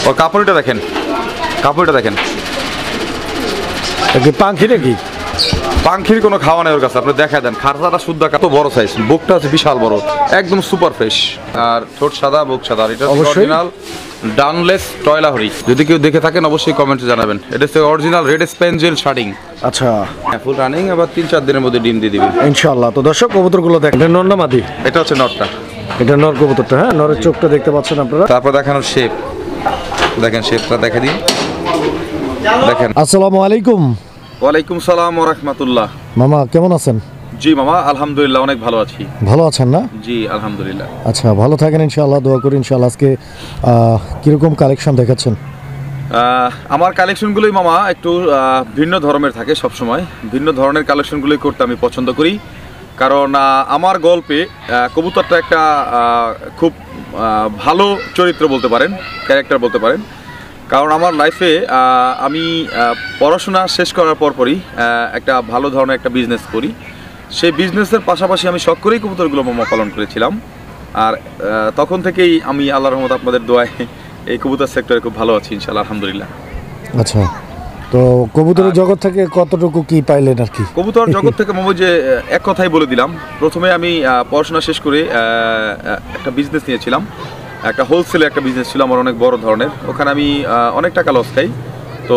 ওর কাপড়টা দেখেন, কাপড়টা দেখেন। পাখি নাকি? পাখির কোনো খাওয়া নেই ওর কাছে। আপনি দেখা দেন খারসাটা শুদ্ধ, কত বড় সাইজ, বুকটা আছে বিশাল বড়, একদম সুপার ফ্রেশ। আর ঠোঁট সাদা, বুক সাদা। এটা অরিজিনাল ডানলেস টয়লা হরিণ। যদি কেউ দেখে থাকেন অবশ্যই কমেন্টে জানাবেন। এটা হচ্ছে অরিজিনাল রেড স্পেঞ্জেল শার্টিং। আচ্ছা, ফুল রানিং, আবার 3-4 দিনের মধ্যে ডিম দিয়ে দিবে ইনশাআল্লাহ। তো দর্শক কবুতরগুলো দেখেন, এটা নর না মাদি? এটা হচ্ছে নটটা, এটা নর কবুতরটা। হ্যাঁ, নরের চোখটা দেখতে পাচ্ছেন আপনারা। তারপর দেখানোর শেপ দেখেন, শেপটা দেখে দিন, দেখেন। আসসালামু আলাইকুম। ওয়ালাইকুম সালাম ওয়া রাহমাতুল্লাহ। মামা কেমন আছেন? জি মামা, আলহামদুলিল্লাহ অনেক ভালো আছি। ভালো আছেন না? জি আলহামদুলিল্লাহ। আচ্ছা, ভালো থাকেন ইনশাআল্লাহ, দোয়া করি ইনশাআল্লাহ। আজকে কিরকম কালেকশন দেখাচ্ছেন? আমার কালেকশনগুলোই মামা একটু ভিন্ন ধরনের থাকে সব সময়। ভিন্ন ধরনের কালেকশনগুলোই করতে আমি পছন্দ করি, কারণ আমার গল্পে কবুতরটা একটা খুব ভালো চরিত্র বলতে পারেন, ক্যারেক্টার বলতে পারেন। কারণ আমার লাইফে আমি পড়াশোনা শেষ করার পরপরই একটা ভালো ধরনের একটা বিজনেস করি। সেই বিজনেসের পাশাপাশি আমি শখ করেই কবুতরগুলো মামা পালন করেছিলাম। আর তখন থেকেই আমি আল্লাহর রহমত আপনাদের দোয়ায় এই কবুতর সেক্টরে খুব ভালো আছি ইনশাআল্লাহ, আলহামদুলিল্লাহ। আচ্ছা, তো কবুতরের জগৎ থেকে কতটুকু কি পাইলেন আর কি? কবুতর জগৎ থেকে মামা যে এক কথাই বলে দিলাম, প্রথমে আমি পড়াশোনা শেষ করে একটা বিজনেস নিয়েছিলাম। একটা হোলসেলে একটা বিজনেস ছিল আমার, অনেক বড় ধরনের। ওখানে আমি অনেক টাকা লস খাই। তো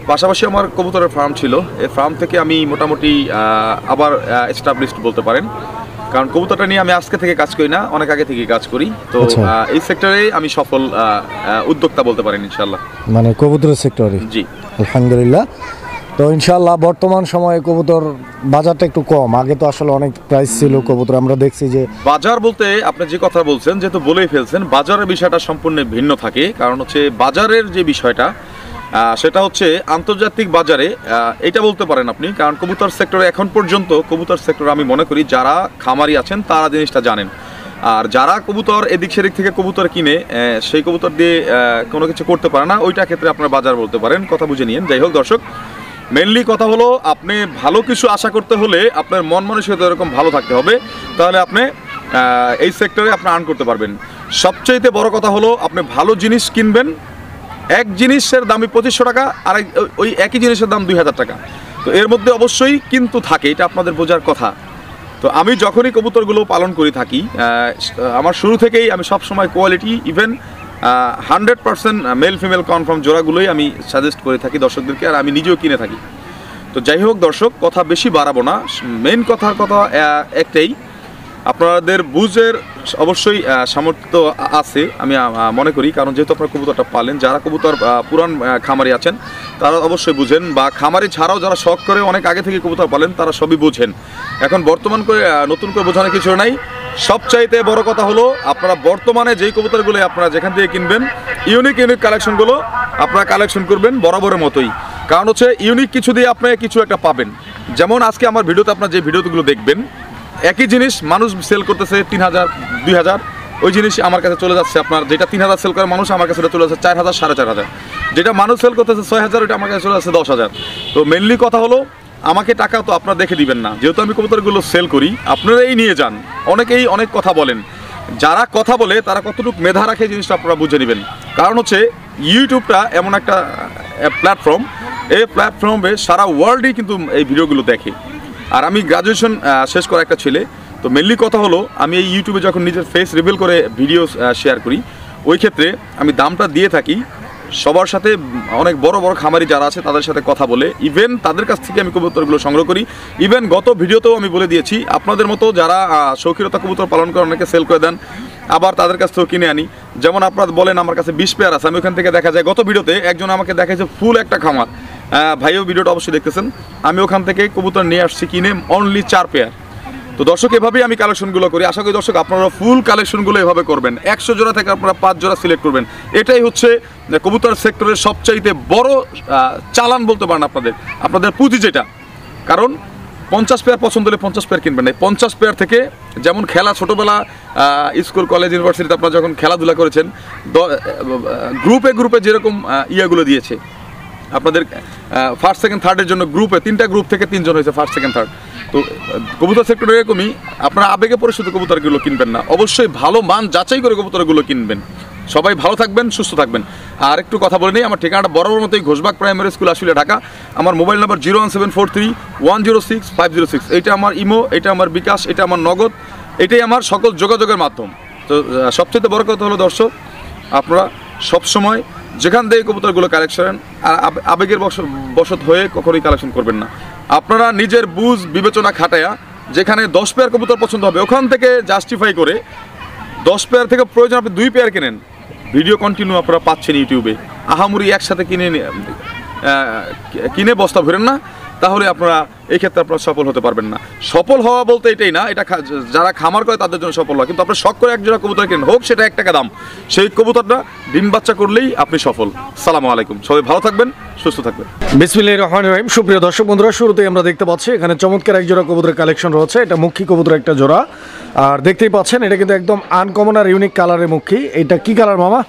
পাশাপাশি আমার কবুতরের ফার্ম ছিল। এই ফার্ম থেকে আমি মোটামুটি আবার এস্টাবলিশড বলতে পারেন, কারণ কবুতরটা নিয়ে আমি আজকে থেকে কাজ করি না, অনেক আগে থেকে কাজ করি। তো এই সেক্টরে আমি সফল উদ্যোক্তা বলতে পারেন ইনশাআল্লাহ। মানে কবুতরের সেক্টরে? জি আলহামদুলিল্লাহ। তো ইনশাআল্লাহ বর্তমান সময়ে কবুতর বাজারটা একটু কম, আগে তো আসলে অনেক প্রাইস ছিল কবুতর। আমরা দেখছি যে বাজার বলতে আপনি যে কথা বলছেন, যেহেতু বলেই ফেলছেন, বাজারের বিষয়টা সম্পূর্ণ ভিন্ন থাকে। কারণ হচ্ছে বাজারের যে বিষয়টা সেটা হচ্ছে আন্তর্জাতিক বাজারে এটা বলতে পারেন আপনি। কারণ কবুতর সেক্টরে এখন পর্যন্ত, কবুতর সেক্টরে আমি মনে করি যারা খামারি আছেন তারা জিনিসটা জানেন। আর যারা কবুতর এদিক সেদিক থেকে কবুতর কিনে সেই কবুতর দিয়ে কোনো কিছু করতে পারে না, ওইটা ক্ষেত্রে আপনার বাজার বলতে পারেন। কথা বুঝে নিন। যাই হোক দর্শক, মেনলি কথা হলো আপনি ভালো কিছু আশা করতে হলে আপনার মন মানসিকতা এরকম ভালো থাকতে হবে, তাহলে আপনি এই সেক্টরে আপনি আর্ন করতে পারবেন। সবচাইতে বড় কথা হলো আপনি ভালো জিনিস কিনবেন। এক জিনিসের দামই 2500 টাকা, আর ওই একই জিনিসের দাম 2000 টাকা। তো এর মধ্যে অবশ্যই কিন্তু থাকে, এটা আপনাদের বোঝার কথা। তো আমি যখনই কবুতরগুলো পালন করে থাকি, আমার শুরু থেকেই আমি সবসময় quality, even 100% male female confirm জোড়াগুলোই আমি সাজেস্ট করে থাকি দর্শকদেরকে, আর আমি নিজেও কিনে থাকি। তো যাই হোক দর্শক, কথা বেশি বাড়াবো না। মেইন কথা একটাই, আপনাদের বুঝের অবশ্যই সামর্থ্য আছে আমি মনে করি। কারণ যেহেতু আপনারা কবুতরটা পালেন, যারা কবুতর পুরান খামারি আছেন তারা অবশ্যই বুঝেন, বা খামারি ছাড়াও যারা শখ করে অনেক আগে থেকে কবুতর পালেন তারা সবই বুঝেন। এখন বর্তমান করে নতুন করে বোঝানোর কিছু নাই। সবচাইতে বড় কথা হলো আপনারা বর্তমানে যেই কবুতরগুলো আপনারা যেখান থেকে কিনবেন, ইউনিক কালেকশনগুলো আপনারা কালেকশন করবেন বরাবরের মতোই। কারণ হচ্ছে ইউনিক কিছু দিয়ে আপনি কিছু একটা পাবেন। যেমন আজকে আমার ভিডিওতে আপনারা যে ভিডিওগুলো দেখবেন, একই জিনিস মানুষ সেল করতেছে 3000, 2000, ওই জিনিস আমার কাছে চলে যাচ্ছে আপনার, যেটা 3000 সেল করে মানুষ, আমার কাছে চলে যাচ্ছে 4000, 4500। যেটা মানুষ সেল করতেছে 6000, ওইটা আমার কাছে চলে যাচ্ছে 10000। তো মেনলি কথা হলো আমাকে টাকা তো আপনারা দেখে দিবেন না, যেহেতু আমি কবুতরগুলো সেল করি, আপনারাই নিয়ে যান। অনেকেই অনেক কথা বলেন, যারা কথা বলে তারা কতটুকু মেধা রাখে জিনিসটা আপনারা বুঝে নেবেন। কারণ হচ্ছে ইউটিউবটা এমন একটা প্ল্যাটফর্ম, এই প্ল্যাটফর্মে সারা ওয়ার্ল্ডই কিন্তু এই ভিডিওগুলো দেখে। আর আমি গ্রাজুয়েশন শেষ করা একটা ছেলে। তো মেনলি কথা হলো আমি এই ইউটিউবে যখন নিজের ফেস রিভিল করে ভিডিও শেয়ার করি, ওই ক্ষেত্রে আমি দামটা দিয়ে থাকি সবার সাথে। অনেক বড় বড় খামারি যারা আছে তাদের সাথে কথা বলে, ইভেন তাদের কাছ থেকে আমি কবুতরগুলো সংগ্রহ করি। ইভেন গত ভিডিওতেও আমি বলে দিয়েছি, আপনাদের মতো যারা শৌখিনতা কবুতর পালন করে অনেকে সেল করে দেন, আবার তাদের কাছ থেকেও কিনে আনি। যেমন আপনারা বলেন আমার কাছে 20 পেয়ার আছে, আমি ওখান থেকে দেখা যায় গত ভিডিওতে একজন আমাকে দেখাইছে ফুল একটা খামার। ভাইও ভিডিওটা অবশ্যই দেখতেছেন, আমি ওখান থেকে কবুতর নিয়ে আসছি কিনে অনলি 4 পেয়ার। তো দর্শক এভাবেই আমি কালেকশনগুলো করি। আশা করি দর্শক আপনারা ফুল কালেকশনগুলো এভাবে করবেন। 100 জোড়া থেকে আপনারা 5 জোড়া সিলেক্ট করবেন। এটাই হচ্ছে কবুতর সেক্টরের সবচাইতে বড় চালান বলতে পারেন আপনাদের পুঁজি যেটা। কারণ 50 পেয়ার পছন্দ হলে 50 পেয়ার কিনবেন না। 50 পেয়ার থেকে যেমন খেলা ছোটোবেলা স্কুল কলেজ ইউনিভার্সিটিতে আপনারা যখন খেলাধুলা করেছেন, গ্রুপে যেরকম ইয়াগুলো দিয়েছে আপনাদের ফার্স্ট সেকেন্ড থার্ডের জন্য, গ্রুপে 3টা গ্রুপ থেকে 3 জন হয়েছে ফার্স্ট সেকেন্ড থার্ড। তো কবুতর সেক্টরে এরকমই, আপনারা আবেগে পরিশুদ্ধ কবুতরগুলো কিনবেন না, অবশ্যই ভালো মান যাচাই করে কবুতরগুলো কিনবেন। সবাই ভালো থাকবেন, সুস্থ থাকবেন। আর একটু কথা বলে নিই, আমার ঠিকানাটা বরাবর মতোই ঘোষবাগ প্রাইমারি স্কুল আসলে ঢাকা। আমার মোবাইল নাম্বার 01743106506। এটা আমার ইমো, এটা আমার বিকাশ, এটা আমার নগদ, এটাই আমার সকল যোগাযোগের মাধ্যম। তো সবচেয়ে বড় কথা হলো দর্শক, আপনারা সবসময় যেখান থেকে কবুতরগুলো কালেকশন আবেগের বশত হয়ে কখনোই কালেকশন করবেন না। আপনারা নিজের বুঝ বিবেচনা খাটায়া যেখানে 10 পেয়ার কবুতর পছন্দ হবে ওখান থেকে জাস্টিফাই করে 10 পেয়ার থেকে প্রয়োজন আপনি 2 পেয়ার কেনেন। ভিডিও কন্টিনিউ আপনারা পাচ্ছেন ইউটিউবে, আহামুরি একসাথে কিনে বস্তা ভরেন না, তাহলে আপনারা এই ক্ষেত্রে আপনারা সফল হতে পারবেন না। সফল হওয়া বলতে এটাই না, এটা যারা খামার করে তাদের জন্য সফল হয়, কিন্তু আপনার শখ করে একজোড়া কবুতর কেনেন, হোক সেটা 1 টাকা দাম, সেই কবুতরটা ডিম বাচ্চা করলেই আপনি সফল। আসসালামু আলাইকুম, সবাই ভালো থাকবেন, সুস্থ থাকবেন। বিসমিল্লাহির রহমানির রহিম। সুপ্রিয় দর্শক বন্ধুরা, শুরুতেই আমরা দেখতে পাচ্ছি এখানে চমৎকার এক জোড়া কবুতরের কালেকশন রয়েছে। এটা মুখী কবুতর একটা জোড়া, আর দেখতেই পাচ্ছেন এটা কিন্তু একদম আনকমন আর ইউনিক কালারের মুখী। এটা কি কালার মামা?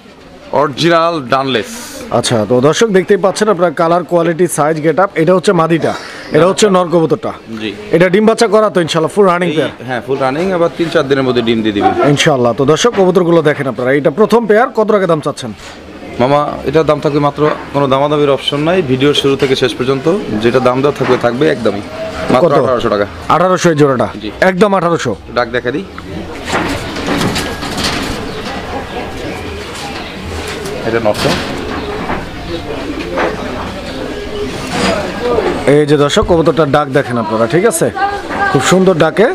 অরিজিনাল ডানলেস। আচ্ছা, তো দর্শক দেখতেই পাচ্ছেন আপনার colour, quality, size, get up. এটা হচ্ছে মাদিটা, এটা হচ্ছে নর কবুতরটা। জি, এটা ডিম বাচ্চা করা তো ইনশাআল্লাহ ফুল রানিং পেয়ার? হ্যাঁ, ফুল রানিং, আবার 3-4 দিনের মধ্যে ডিম দিয়ে দিবে ইনশাআল্লাহ। তো দর্শক কবুতরগুলো দেখেন আপনারা, এটা প্রথম পেয়ার। কত টাকা দাম চাচ্ছেন মামা? এটার দাম থাকবে মাত্র, কোনো দামাদামির অপশন নাই, ভিডিওর শুরু থেকে শেষ পর্যন্ত যেটা দাম দেওয়া থাকবে একদমই মাত্র 1800 টাকা। 1800 এই জোড়াটা? একদম 1800। ডাক দেখা দিই, এটা নষ্ট। এই যে দর্শক কবুতরটার ডাক দেখেন আপনারা, ঠিক আছে, খুব সুন্দর ডাকে।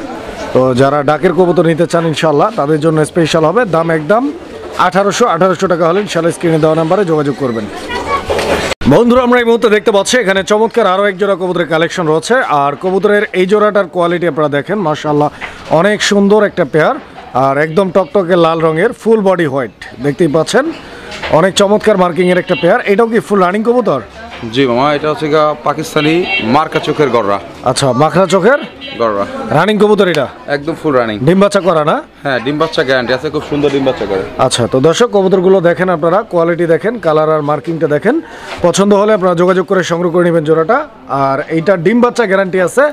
তো যারা ডাকের কবুতর নিতে চান ইনশাআল্লাহ তাদের জন্য স্পেশাল হবে, দাম একদম 1800 টাকা হলে ইনশাআল্লাহ স্ক্রিনে দেওয়া নাম্বারে যোগাযোগ করবেন। বন্ধুরা, আমরা এই মুহূর্তে দেখতে পাচ্ছি এখানে চমৎকার আরও এক জোড়া কবুতরের কালেকশন রয়েছে। আর কবুতরের এই জোড়াটার কোয়ালিটি আপনারা দেখেন, মাশাআল্লাহ অনেক সুন্দর একটা পেয়ার, আর একদম টকটকে লাল রঙের, ফুল বডি হোয়াইট, দেখতেই পাচ্ছেন অনেক চমৎকার মার্কিংয়ের একটা পেয়ার। এটাও কি ফুল রানিং কবুতর? জি মামা, এটা হচ্ছে পাকিস্তানি মার্কা চোখের গররা। আচ্ছা, মাখরা চোখের গররা, রানিং কবুতর এটা? একদম ফুল রানিং, ডিম বাচ্চা করা না? হ্যাঁ, ডিম বাচ্চা গ্যারান্টি আছে, খুব সুন্দর ডিম বাচ্চা করে। আচ্ছা, তো দর্শক কবুতরগুলো দেখেন আপনারা, কোয়ালিটি দেখেন, কালার আর মার্কিংটা দেখেন, পছন্দ হলে আপনারা যোগাযোগ করে সংগ্রহ করে নেবেন জোড়াটা। আর এইটা ডিম বাচ্চা গ্যারান্টি আছে,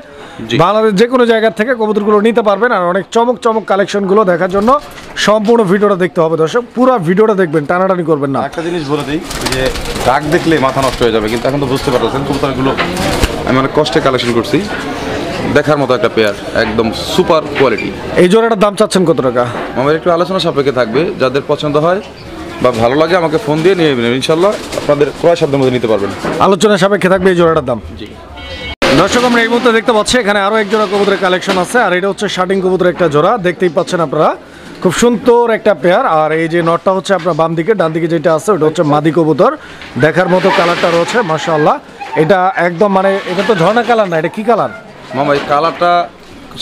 বাংলাদেশ যে কোনো জায়গা থেকে কবুতরগুলো নিতে পারবেন। আর অনেক চমক কালেকশনগুলো দেখার জন্য সম্পূর্ণ ভিডিওটা দেখতে হবে দর্শক, পুরো ভিডিওটা দেখবেন, টানাটানি করবেন না। একটা জিনিস বলে দিই, যে ডাক দেখলে মাথা নষ্ট হয়ে যাবে, কিন্তু এখন তো বুঝতে পারতেছেন কবুতরগুলো আমি অনেক কষ্টে কালেকশন করছি, দেখার মতো একটা পেয়ার, একদম সুপার কোয়ালিটি। এই জোড়াটার দাম চাচ্ছেন কত টাকা? আমার একটু আলোচনা সাপেক্ষে থাকবে, যাদের পছন্দ হয় বা ভালো লাগে আমাকে ফোন দিয়ে নিয়ে নেবেন, ইনশাল্লাহ আপনাদের ক্রয় সাধ্যের মধ্যে নিতে পারবেন। আলোচনা সাপেক্ষে থাকবে এই জোড়াটার দাম? জি দর্শক, আমরা এই মুহূর্তে দেখতে পাচ্ছি এখানে আরও এক জোড়া কবুতরের কালেকশন আছে। আর এটা হচ্ছে শার্টিং কবুতরের একটা জোড়া, দেখতেই পাচ্ছেন আপনারা, খুব সুন্দর একটা পেয়ার। আর এই যে নটটা হচ্ছে আপনার বাম দিকে, ডান দিকে যেটা আছে ওটা হচ্ছে মাদি কবুতর, দেখার মতো কালারটা রয়েছে মাশাআল্লাহ। এটা একদম মানে এটা তো ঝর্ণা কালার না, এটা কি কালার মামা? এই কালারটা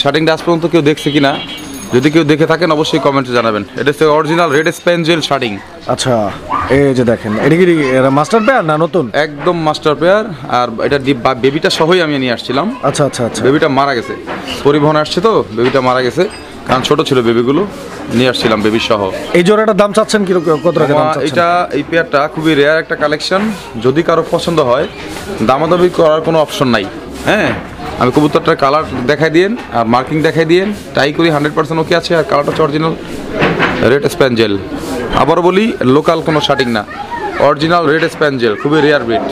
শার্টিংটা আজ পর্যন্ত কেউ দেখছে কিনা, যদি কেউ দেখে থাকেন অবশ্যই কমেন্টে জানাবেন। এটা হচ্ছে অরিজিনাল রেড স্প্যাঞ্জেল শার্টিং। আচ্ছা, এই যে দেখেন, এটা কি মাস্টার পেয়ার না নতুন? একদম মাস্টার পেয়ার, আর এটা বেবিটা সহই আমি নিয়ে আসছিলাম। আচ্ছা আচ্ছা আচ্ছা, বেবিটা মারা গেছে, পরিবহন আসছে তো বেবিটা মারা গেছে, কারণ ছোট ছিল বেবিগুলো, নিয়ে আসছিলাম বেবি সহ। এই জোড়াটার দাম চাচ্ছেন কি, কত টাকা দাম চাচ্ছেন? এটা এই পেয়ারটা খুবই রেয়ার একটা কালেকশন, যদি কারো পছন্দ হয় দামাদামি করার কোনো অপশন নাই। হ্যাঁ, আমি কবুতরটার কালার দেখাই দিয়েন আর মার্কিং দেখাই দিয়েন, তাই করি 100% ওকে আছে। আর কালারটা হচ্ছে অরিজিনাল রেড স্প্যাঞ্জেল, আবারও বলি লোকাল কোনো শার্টিং না, অরিজিনাল রেড স্প্যাঞ্জেল, খুবই রেয়ার ব্রিড।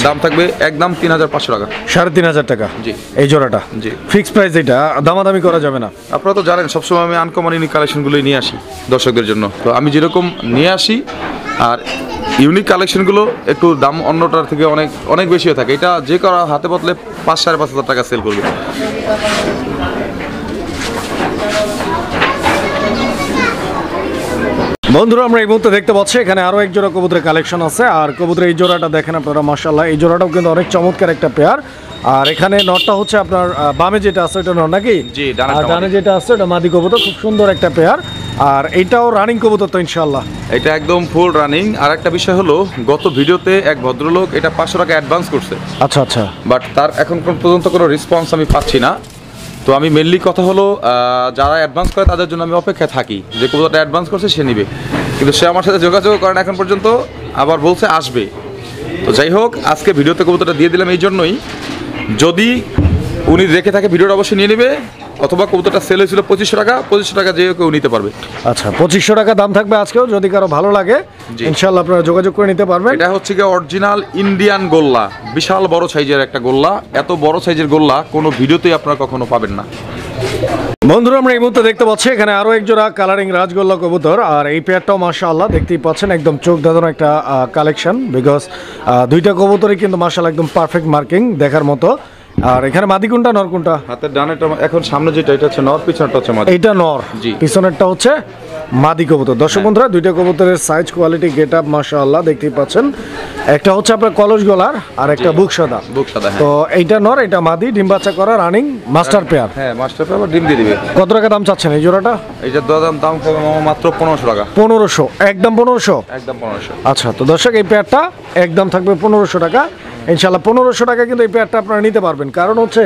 দাম থাকবে একদম 3500 টাকা। 3500 টাকা? জি। এই জোড়াটা? জি। ফিক্স প্রাইস, এটা দামাদামি করা যাবে না? আপনারা তো জানেন সবসময় আমি আনকমন ইউনিক কালেকশনগুলোই নিয়ে আসি দর্শকদের জন্য, তো আমি যেরকম নিয়ে আসি আর ইউনিক কালেকশনগুলো একটু দাম অন্যটার থেকে অনেক অনেক বেশি হয়ে থাকে। এটা যে করা হাতে বদলে 5-5.5 টাকা সেল করবে। বন্ধুরা, আমরা এই মুহূর্তে দেখতে পাচ্ছি এখানে আরও এক জোড়া কবুতরের কালেকশন আছে। আর কবুতরের এই জোড়াটা দেখেন আপনারা, মাশাআল্লাহ এই জোড়াটাও কিন্তু অনেক চমৎকার একটা পেয়ার। আর এখানে নটটা হচ্ছে আপনার বামে যেটা আছে ওটা নট নাকি? জি, আর ডানে যেটা আছে ওটা মাদি কবুতর, খুব সুন্দর একটা পেয়ার। আর এইটাও রানিং কবুতর তো ইনশাআল্লাহ? এটা একদম ফুল রানিং। আর একটা বিষয় হলো, গত ভিডিওতে এক ভদ্রলোক এটা 500 টাকা অ্যাডভান্স করছে। আচ্ছা আচ্ছা, বাট তার এখন পর্যন্ত কোনো রেসপন্স আমি পাচ্ছি না। তো আমি মেনলি কথা হলো, যারা অ্যাডভান্স করে তাদের জন্য আমি অপেক্ষায় থাকি, যে কবুতরটা অ্যাডভান্স করছে সে নিবে, কিন্তু সে আমার সাথে যোগাযোগ করেন এখন পর্যন্ত, আবার বলছে আসবে। তো যাই হোক, আজকে ভিডিওতে কবুতরটা দিয়ে দিলাম এই জন্যই, যদি উনি দেখে থাকে ভিডিওটা অবশ্যই নিয়ে নেবে, অথবা কবুতরটা সেল হয়েছিল 2500 টাকা, 2500 টাকা যে কেউ নিতে পারবে। আচ্ছা 2500 টাকা দাম থাকবে আজকেও, যদি কারো ভালো লাগে ইনশাআল্লাহ আপনারা যোগাযোগ করে নিতে পারবেন। এটা হচ্ছে কি অরিজিনাল ইন্ডিয়ান গোল্লা, বিশাল বড় সাইজের একটা গোল্লা। এত বড় সাইজের গোল্লা কোনো ভিডিওতেই আপনারা কখনো পাবেন না। বন্ধুরা আমরা এই মুহূর্তে দেখতে পাচ্ছি এখানে আরো এক জোড়া কালারিং রাজগোল্লা কবুতর, আর এই পেয়ারটাও মাশাআল্লাহ দেখতেই পাচ্ছেন একদম চোখ ধাঁধানো একটা কালেকশন, বিকজ দুইটা কবুতরই কিন্তু মাশাআল্লাহ একদম পারফেক্ট মার্কিং দেখার মতো। আর এখানে মাদি কোনটা নর কোনটা? হাতের ডানেরটা এখন সামনে যেটা এটা হচ্ছে নর, পিছনেরটা হচ্ছে মাদি। এইটা নর, জি। পিছনেরটা হচ্ছে মাদি কবুতর। দর্শক বন্ধুরা দুইটা কবুতরের সাইজ কোয়ালিটি গেট আপ মাশাআল্লাহ দেখতেই পাচ্ছেন। একটা হচ্ছে আপনার কলস গলার আর একটা বুক সাদা। বুক সাদা, হ্যাঁ। তো এইটা নর, এটা মাদি, ডিম বাচ্চা করা রানিং মাস্টার পেয়ার। হ্যাঁ মাস্টার পেয়ার, ডিম দিয়ে দিবে। কত টাকা দাম চাচ্ছেন এই জোড়াটা? এইটার দাম খাবে মাত্র 1500 টাকা। 1500, একদম 1500? একদম 1500। আচ্ছা তো দর্শক এই পেয়ারটা একদম থাকবে 1500 টাকা ইনশাল্লাহ। 1500 টাকা কিন্তু এই পেয়ারটা আপনারা নিতে পারবেন, কারণ হচ্ছে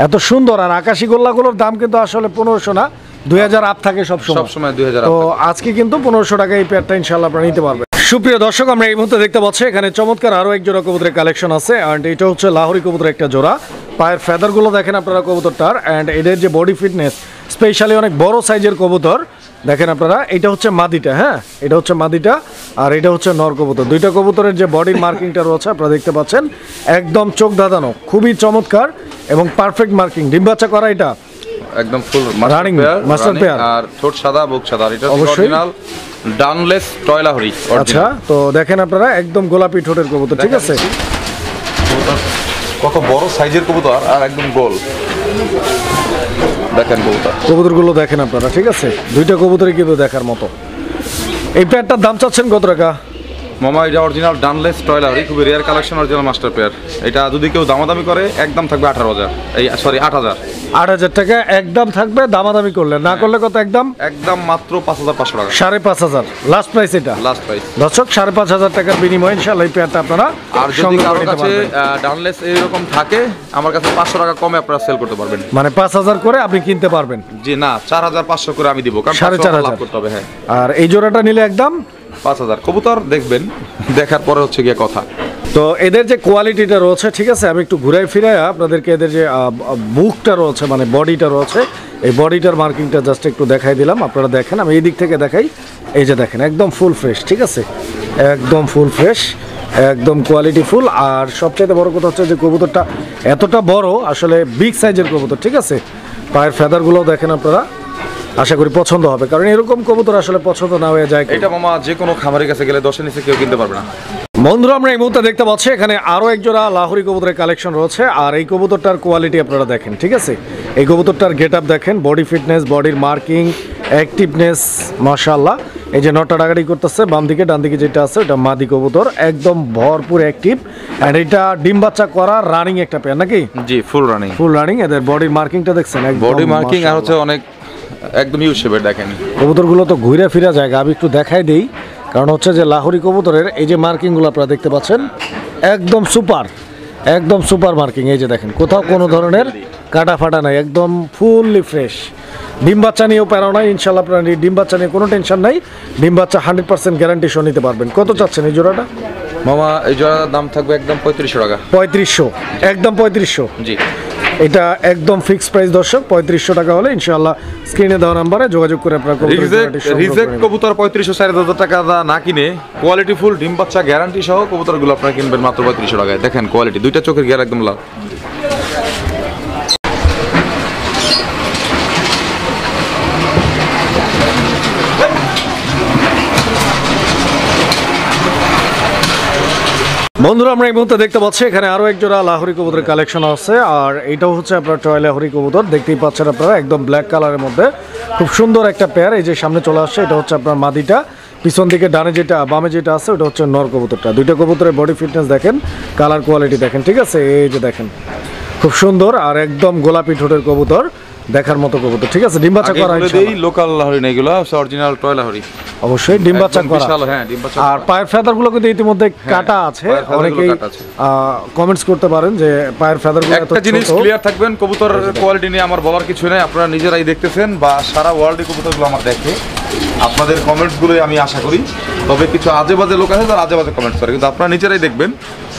এত সুন্দর। আর আকাশি গোল্লাগুলোর দাম কিন্তু আসলে 1500 না, 2000 আপ থাকে সবসময়। 2000। তো আজকে কিন্তু 1500 টাকা এই পেয়ারটা ইনশাল্লাহ আপনারা নিতে পারবেন। সুপ্রিয় দর্শক আমরা এই মুহূর্তে দেখতে পাচ্ছি এখানে চমৎকার আরো এক জোড়া কবুতরের কালেকশন আছে, অ্যান্ড এটা হচ্ছে লাহোরি কবুতরের একটা জোড়া। পায়ের ফেদারগুলো দেখেন আপনারা কবুতরটার, অ্যান্ড এদের যে বডি ফিটনেস স্পেশালি অনেক বড় সাইজের কবুতর দেখেন আপনারা। এটা হচ্ছে মাদিটা, হ্যাঁ এটা হচ্ছে মাদিটা, আর এটা হচ্ছে নর কবুতর। দুইটা কবুতরের যে বডির মার্কিংটা রয়েছে আপনারা দেখতে পাচ্ছেন একদম চোখ ধাঁধানো, খুবই চমৎকার এবং পারফেক্ট মার্কিং। ডিম বাচ্চা করা এটা একদম ফুল রানিং মাস্টার পেয়ার, আর ঠোঁট সাদা বুক সাদা। এটা অবশ্যই অরিজিনাল ডানলেস টয় লাহোরি। আচ্ছা তো দেখেন আপনারা একদম গোলাপি ঠোঁটের কবুতর, ঠিক আছে। কত বড় সাইজের কবুতর আর একদম গোল দেখেন কবুতরগুলো দেখেন আপনারা, ঠিক আছে। দুইটা কবুতরই কিন্তু দেখার মতো। এই পেয়ারটার দাম চাচ্ছেন কত টাকা? মামা এটা অরিজিনাল ডানলেস টয় লাহোরি, খুবই rare collection, original master pair. এটা যদি কেউ দামাদামি করে একদম থাকবে 18000, এই সরি 8000। 8000 টাকা একদম থাকবে, দামাদামি করলে না করলে কত? একদম একদম মাত্র 5500 টাকা। 5500 লাস্ট প্রাইস এটা, লাস্ট প্রাইস দর্শক। 5500 টাকার বিনিময়ে ইনশাআল্লাহ এই পেয়ারটা আপনারা। আর যদি কারোর কাছে ডানলেস এরকম থাকে আমার কাছে 500 টাকা কমে আপনারা সেল করতে পারবেন, মানে 5000 করে আপনি কিনতে পারবেন। জি না 4500 করে আমি দিব, কারণ 4500 লাভ করতে হবে। হ্যাঁ আর এই জোড়াটা নিলে একদম 5000। কবুতর দেখবেন, দেখার পরে হচ্ছে গিয়ে কথা। তো এদের যে কোয়ালিটিটা রয়েছে, ঠিক আছে, আমি একটু ঘুরাই ফিরাই আপনাদেরকে এদের যে বুকটা রয়েছে মানে বডিটা রয়েছে, এই বডিটার মার্কিংটা জাস্ট একটু দেখাই দিলাম। আপনারা দেখেন, আমি এই দিক থেকে দেখাই। এই যে দেখেন একদম ফুল ফ্রেশ, ঠিক আছে, একদম ফুল ফ্রেশ, একদম কোয়ালিটি ফুল। আর সবচেয়ে বড় কথা হচ্ছে যে কবুতরটা এতটা বড়, আসলে বিগ সাইজের কবুতর, ঠিক আছে। পায়ের ফেদারগুলোও দেখেন আপনারা, আশা করি পছন্দ হবে, কারণ এরকম কবুতর আসলে পছন্দ না হয়ে যায়। এটা মামা যে কোনো খামারের কাছে গেলে 10-এর নিচে কেউ কিনতে পারবে না। বন্ধুরা আমরা এই মুহূর্তে দেখতে পাচ্ছি এখানে আরো এক জোড়া লাহোরি কবুতরের কালেকশন রয়েছে, আর এই কবুতরটার কোয়ালিটি আপনারা দেখেন, ঠিক আছে। এই কবুতরটার গেট আপ দেখেন, বডি ফিটনেস, বডির মার্কিং, অ্যাক্টিভনেস মাশাআল্লাহ। এই যে নটা ডাকাডি করতেছে বাম দিকে, ডান দিকে যেটা আছে ওটা মাদি কবুতর, একদম ভরপুর অ্যাক্টিভ। এন্ড এটা ডিম বাচ্চা করা রানিং একটা পেয়ার নাকি? জি ফুল রানিং, ফুল রানিং। এদের বডির মার্কিংটা দেখছেন, বডি মার্কিং আর হচ্ছে অনেক একদম ইউ শেপের। দেখেন কবুতরগুলো তো ঘুরে ফিরা যায়, আমি একটু দেখাই দেই, কারণ হচ্ছে যে লাহোরি কবুতরের এই যে মার্কিংগুলো আপনারা দেখতে পাচ্ছেন একদম সুপার, একদম সুপার মার্কিং। এই যে দেখেন কোথাও কোনো ধরনের কাটা ফাটা নাই, একদম ফুললি ফ্রেশ। ডিম বাচ্চা নিয়েও প্যারা নাই ইনশাল্লাহ, আপনার ডিম বাচ্চা নিয়ে কোনো টেনশন নাই। ডিম বাচ্চা 100% গ্যারান্টি সহ নিতে পারবেন। কত চাচ্ছেন এই জোড়াটা? মামা এই জোড়ার দাম থাকবে একদম 3500 টাকা। 3500, একদম 3500। জি এটা একদম ফিক্সড প্রাইস দর্শক, 3500 টাকা হলে ইনশাআল্লাহ স্ক্রিনে দেওয়া নাম্বারে যোগাযোগ করে আপনারা রিজেক্ট কবুতর 3500-4500 টাকা না কিনে কোয়ালিটি ফুল ডিম বাচ্চা গ্যারান্টি সহ কবুতরগুলো আপনারা কিনবেন মাত্র 3500 টাকায়। দেখেন কোয়ালিটি, দুইটা চোখের গিয়ার একদম লাল। বন্ধুরা আমরা এই মুহূর্তে দেখতে পাচ্ছি এখানে আরো এক জোড়া লাহোরি কবুতরের কালেকশন আছে, আর এটাও হচ্ছে আপনার টয় লাহোরি কবুতর। দেখতেই পাচ্ছেন আপনারা একদম ব্ল্যাক কালারের মধ্যে খুব সুন্দর একটা পেয়ার। এই যে সামনে চলে আসছে, এটা হচ্ছে আপনার মাদিটা, পিছন দিকে ডানে যেটা বামে যেটা আছে ওটা হচ্ছে নর কবুতরটা। দুইটা কবুতরের বডি ফিটনেস দেখেন, কালার কোয়ালিটি দেখেন, ঠিক আছে। এই যে দেখেন খুব সুন্দর আর একদম গোলাপি ঠোঁটের কবুতর, দেখার মতো কবুতর, ঠিক আছে। ডিম বাচ্চা করা লোকাল লাহোরি না, এগুলো অরিজিনাল টয় লাহোরি, অবশ্যই ডিম বাচ্চা করা। হ্যাঁ ডিম বাচ্চা। আর পায়ের ফেদারগুলো কিন্তু ইতিমধ্যে কাটা আছে, অনেকেই কমেন্টস করতে পারেন যে পায়ের ফেদারগুলো এত ছোট। একটা জিনিস ক্লিয়ার থাকবেন, কবুতরের কোয়ালিটি নিয়ে আমার বলার কিছু নেই, আপনারা নিজেরাই দেখতেছেন বা সারা ওয়ার্ল্ডে কবুতরগুলো আমার দেখে। আপনাদের কমেন্টসগুলোই আমি আশা করি। তবে কিছু আজে বাজে লোক আছে তারা আজে বাজে কমেন্টস করে, কিন্তু আপনারা নিজেরাই দেখবেন